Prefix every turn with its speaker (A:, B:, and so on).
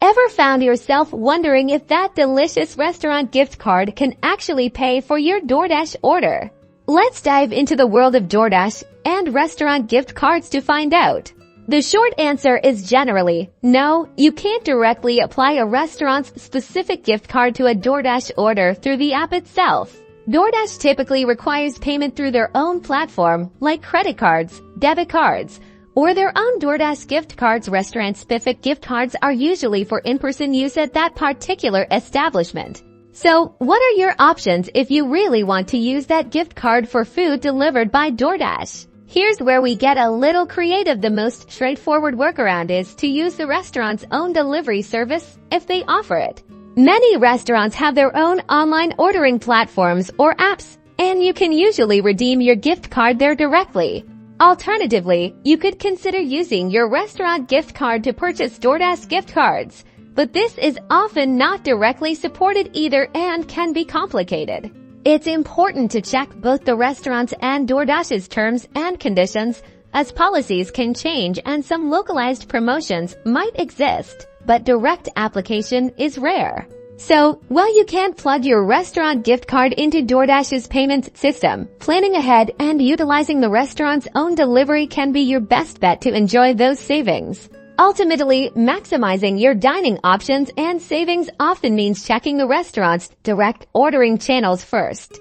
A: Ever found yourself wondering if that delicious restaurant gift card can actually pay for your Doordash order? Let's dive into the world of Doordash and restaurant gift cards to find out. The short answer is generally no, you can't directly apply a restaurant's specific gift card to a Doordash order through the app itself. Doordash typically requires payment through their own platform, like credit cards, debit cards, or their own Doordash gift cards. Restaurant-specific gift cards are usually for in-person use at that particular establishment. So, what are your options if you really want to use that gift card for food delivered by Doordash? Here's where we get a little creative. The most straightforward workaround is to use the restaurant's own delivery service if they offer it. Many restaurants have their own online ordering platforms or apps, and you can usually redeem your gift card there directly. Alternatively, you could consider using your restaurant gift card to purchase Doordash gift cards, but this is often not directly supported either and can be complicated. It's important to check both the restaurant's and Doordash's terms and conditions, as policies can change and some localized promotions might exist, but direct application is rare. So, while you can't plug your restaurant gift card into Doordash's payment system, planning ahead and utilizing the restaurant's own delivery can be your best bet to enjoy those savings. Ultimately, maximizing your dining options and savings often means checking the restaurant's direct ordering channels first.